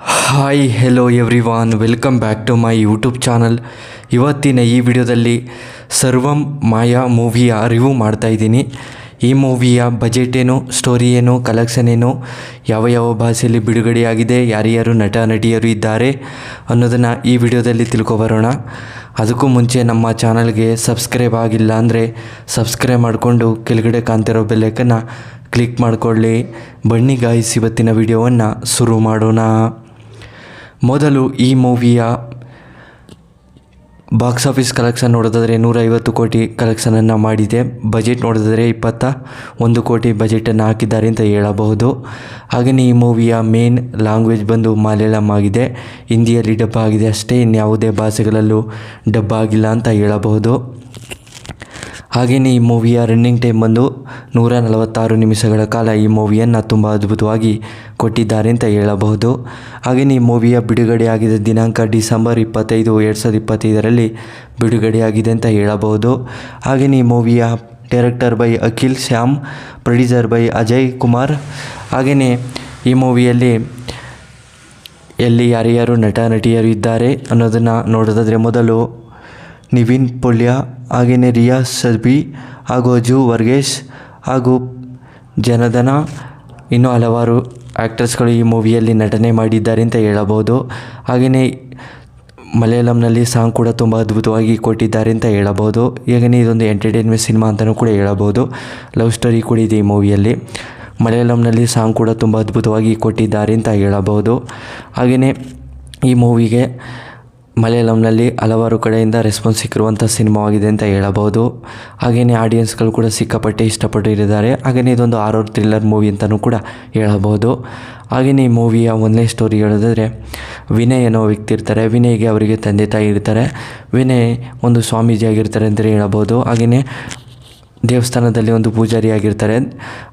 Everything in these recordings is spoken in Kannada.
Hi hello everyone, welcome back to my YouTube channel. ಇವತ್ತಿನ ಈ ವಿಡಿಯೋದಲ್ಲಿ ಸರ್ವಂ ಮಾಯಾ ಮೂವಿಯ ರಿವ್ಯೂ ಮಾಡ್ತಾಯಿದ್ದೀನಿ. ಈ ಮೂವಿಯ ಬಜೆಟ್ ಏನು, ಸ್ಟೋರಿ ಏನು, ಕಲೆಕ್ಷನ್ ಏನು, ಯಾವ ಭಾಷೆಯಲ್ಲಿ ಬಿಡುಗಡೆಯಾಗಿದೆ, ಯಾರ್ಯಾರು ನಟ ನಟಿಯರು ಇದ್ದಾರೆ ಅನ್ನೋದನ್ನು ಈ ವಿಡಿಯೋದಲ್ಲಿ ತಿಳ್ಕೊಬರೋಣ. ಅದಕ್ಕೂ ಮುಂಚೆ ನಮ್ಮ ಚಾನಲ್ಗೆ ಸಬ್ಸ್ಕ್ರೈಬ್ ಆಗಿಲ್ಲ ಅಂದರೆ ಸಬ್ಸ್ಕ್ರೈಬ್ ಮಾಡಿಕೊಂಡು ಕೆಳಗಡೆ ಕಾಣ್ತಿರೋ ಬೆಲ್ಲೈಕನ್ನು ಕ್ಲಿಕ್ ಮಾಡಿಕೊಳ್ಳಿ. ಬನ್ನಿ ಗಾಯ್ಸ್, ಇವತ್ತಿನ ವಿಡಿಯೋವನ್ನು ಶುರು ಮಾಡೋಣ. ಮೊದಲು ಈ ಮೂವಿಯ ಬಾಕ್ಸ್ ಆಫೀಸ್ ಕಲೆಕ್ಷನ್ ನೋಡೋದಾದರೆ 150 ಕೋಟಿ ಕಲೆಕ್ಷನನ್ನು ಮಾಡಿದೆ. ಬಜೆಟ್ ನೋಡಿದ್ರೆ 21 ಕೋಟಿ ಬಜೆಟನ್ನು ಹಾಕಿದ್ದಾರೆ ಅಂತ ಹೇಳಬಹುದು. ಹಾಗೆಯೇ ಈ ಮೂವಿಯ ಮೇನ್ ಲ್ಯಾಂಗ್ವೇಜ್ ಬಂದು ಮಲಯಾಳಂ ಆಗಿದೆ. ಹಿಂದಿಯಲ್ಲಿ ಡಬ್ಬ ಆಗಿದೆ ಅಷ್ಟೇ, ಇನ್ಯಾವುದೇ ಭಾಷೆಗಳಲ್ಲೂ ಡಬ್ಬ ಆಗಿಲ್ಲ ಅಂತ ಹೇಳಬಹುದು. ಹಾಗೆಯೇ ಈ ಮೂವಿಯ ರನ್ನಿಂಗ್ ಟೈಮ್ ಬಂದು 146 ನಿಮಿಷಗಳ ಕಾಲ ಈ ಮೂವಿಯನ್ನು ತುಂಬ ಅದ್ಭುತವಾಗಿ ಕೊಟ್ಟಿದ್ದಾರೆ ಅಂತ ಹೇಳಬಹುದು. ಹಾಗೆಯೇ ಈ ಮೂವಿಯ ಬಿಡುಗಡೆಯಾಗಿದ್ದ ದಿನಾಂಕ ಡಿಸೆಂಬರ್ 25, 2025ರಲ್ಲಿ ಬಿಡುಗಡೆಯಾಗಿದೆ ಅಂತ ಹೇಳಬಹುದು. ಹಾಗೆಯೇ ಈ ಮೂವಿಯ director by Akhil Shyam, producer by Ajay Kumar. ಹಾಗೆಯೇ ಈ ಮೂವಿಯಲ್ಲಿ ಯಾರ್ಯಾರು ನಟ ನಟಿಯರು ಇದ್ದಾರೆ ಅನ್ನೋದನ್ನು ನೋಡೋದಾದರೆ ಮೊದಲು ನಿವಿನ್ ಪೊಳ್ಯ, ಹಾಗೆಯೇ ರಿಯಾಜ್ ಸಬಿ ಹಾಗೂ ಅಜು ವರ್ಗೇಶ್ ಹಾಗೂ ಜನಧನ, ಇನ್ನೂ ಹಲವಾರು ಆ್ಯಕ್ಟರ್ಸ್ಗಳು ಈ ಮೂವಿಯಲ್ಲಿ ನಟನೆ ಮಾಡಿದ್ದಾರೆ ಅಂತ ಹೇಳಬಹುದು. ಹಾಗೆಯೇ ಮಲಯಾಳಂನಲ್ಲಿ ಸಾಂಗ್ ಕೂಡ ತುಂಬ ಅದ್ಭುತವಾಗಿ ಕೊಟ್ಟಿದ್ದಾರೆ ಅಂತ ಹೇಳಬಹುದು. ಹಾಗೆಯೇ ಇದೊಂದು ಎಂಟರ್ಟೈನ್ಮೆಂಟ್ ಸಿನಿಮಾ ಅಂತಲೂ ಕೂಡ ಹೇಳಬಹುದು. ಲವ್ ಸ್ಟೋರಿ ಕೂಡ ಇದೆ ಈ ಮೂವಿಯಲ್ಲಿ. ಮಲಯಾಳಂನಲ್ಲಿ ಸಾಂಗ್ ಕೂಡ ತುಂಬ ಅದ್ಭುತವಾಗಿ ಕೊಟ್ಟಿದ್ದಾರೆ ಅಂತ ಹೇಳಬಹುದು. ಹಾಗೆಯೇ ಈ ಮೂವಿಗೆ ಮಲಯಾಳಂನಲ್ಲಿ ಹಲವಾರು ಕಡೆಯಿಂದ ರೆಸ್ಪಾನ್ಸ್ ಸಿಕ್ಕಿರುವಂಥ ಸಿನಿಮಾವಾಗಿದೆ ಅಂತ ಹೇಳಬಹುದು. ಹಾಗೆಯೇ ಆಡಿಯನ್ಸ್ಗಳು ಕೂಡ ಸಿಕ್ಕಾಪಟ್ಟೆ ಇಷ್ಟಪಟ್ಟಿದ್ದಾರೆ. ಹಾಗೆಯೇ ಇದೊಂದು ಹಾರರ್ ಥ್ರಿಲ್ಲರ್ ಮೂವಿ ಅಂತಲೂ ಕೂಡ ಹೇಳಬಹುದು. ಹಾಗೆಯೇ ಈ ಮೂವಿಯ ಒಂದನೇ ಸ್ಟೋರಿ ಹೇಳೋದಾದರೆ, ವಿನಯ್ ಅನ್ನೋ ವ್ಯಕ್ತಿ ಇರ್ತಾರೆ. ವಿನಯ್ಗೆ ಅವರಿಗೆ ತಂದೆ ತಾಯಿ ಇರ್ತಾರೆ. ವಿನಯ್ ಒಂದು ಸ್ವಾಮೀಜಿ ಆಗಿರ್ತಾರೆ ಅಂತಲೇ ಹೇಳಬಹುದು. ಹಾಗೆಯೇ ದೇವಸ್ಥಾನದಲ್ಲಿ ಒಂದು ಪೂಜಾರಿ ಆಗಿರ್ತಾರೆ.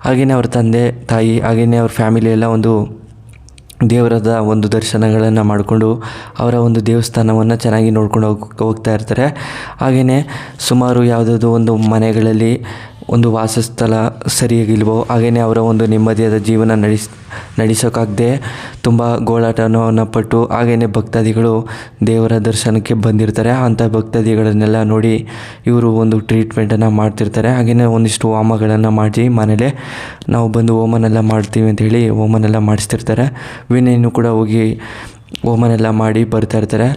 ಹಾಗೆಯೇ ಅವ್ರ ತಂದೆ ತಾಯಿ ಹಾಗೆಯೇ ಅವ್ರ ಫ್ಯಾಮಿಲಿ ಎಲ್ಲ ಒಂದು ದೇವರದ ಒಂದು ದರ್ಶನಗಳನ್ನು ಮಾಡಿಕೊಂಡು ಅವರ ಒಂದು ದೇವಸ್ಥಾನವನ್ನು ಚೆನ್ನಾಗಿ ನೋಡ್ಕೊಂಡು ಹೋಗ್ತಾ ಇರ್ತಾರೆ. ಹಾಗೆಯೇ ಸುಮಾರು ಯಾವುದಾದ್ರು ಒಂದು ಮನೆಗಳಲ್ಲಿ ಒಂದು ವಾಸಸ್ಥಳ ಸರಿಯಾಗಿಲ್ವೋ, ಹಾಗೆಯೇ ಅವರ ಒಂದು ನೆಮ್ಮದಿಯಾದ ಜೀವನ ನಡೆಸೋಕ್ಕಾಗದೆ ತುಂಬ ಗೋಳಾಟವನ್ನು ಪಟ್ಟು ಹಾಗೆಯೇ ಭಕ್ತಾದಿಗಳು ದೇವರ ದರ್ಶನಕ್ಕೆ ಬಂದಿರ್ತಾರೆ. ಅಂಥ ಭಕ್ತಾದಿಗಳನ್ನೆಲ್ಲ ನೋಡಿ ಇವರು ಒಂದು ಟ್ರೀಟ್ಮೆಂಟನ್ನು ಮಾಡ್ತಿರ್ತಾರೆ. ಹಾಗೆಯೇ ಒಂದಿಷ್ಟು ಹೋಮಗಳನ್ನು ಮಾಡಿ ಮನೇಲೆ ನಾವು ಬಂದು ಹೋಮನೆಲ್ಲ ಮಾಡ್ತೀವಿ ಅಂತ ಹೇಳಿ ಹೋಮನೆಲ್ಲ ಮಾಡಿಸ್ತಿರ್ತಾರೆ. ವಿನಯನು ಕೂಡ ಹೋಗಿ ಹೋಮನೆಲ್ಲ ಮಾಡಿ ಬರ್ತಾಯಿರ್ತಾರೆ.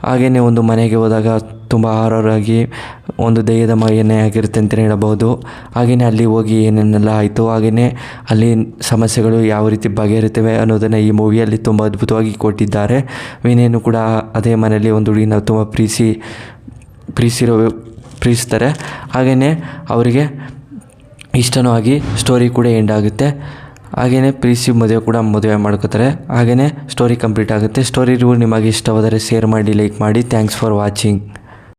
ಹಾಗೆಯೇ ಒಂದು ಮನೆಗೆ ಹೋದಾಗ ತುಂಬ ಹಾರರಾಗಿ ಒಂದು ದೆಯ್ಯದ ಮನೆಯೇ ಆಗಿರುತ್ತೆ ಅಂತಲೇ ಹೇಳಬಹುದು. ಹಾಗೆಯೇ ಅಲ್ಲಿ ಹೋಗಿ ಏನೇನೆಲ್ಲ ಆಯಿತು, ಹಾಗೆಯೇ ಅಲ್ಲಿ ಸಮಸ್ಯೆಗಳು ಯಾವ ರೀತಿ ಬಗೆಹರಿತವೆ ಅನ್ನೋದನ್ನು ಈ ಮೂವಿಯಲ್ಲಿ ತುಂಬ ಅದ್ಭುತವಾಗಿ ಕೊಟ್ಟಿದ್ದಾರೆ. ವಿನಯನು ಕೂಡ ಅದೇ ಮನೆಯಲ್ಲಿ ಒಂದು ಹುಡುಗಿನ ತುಂಬ ಪ್ರೀತಿಸ್ತಾರೆ. ಹಾಗೆಯೇ ಅವರಿಗೆ ಇಷ್ಟನೂ ಆಗಿ ಸ್ಟೋರಿ ಕೂಡ ಎಂಡ್ ಆಗುತ್ತೆ. ಹಾಗೆಯೇ ಪ್ರೀತಿ ಮದುವೆ ಮಾಡ್ಕೋತಾರೆ. ಹಾಗೆಯೇ ಸ್ಟೋರಿ ಕಂಪ್ಲೀಟ್ ಆಗುತ್ತೆ. ಸ್ಟೋರಿ ರಿವ್ಯೂ ನಿಮಗೆ ಇಷ್ಟವಾದರೆ ಶೇರ್ ಮಾಡಿ, ಲೈಕ್ ಮಾಡಿ. Thanks for watching.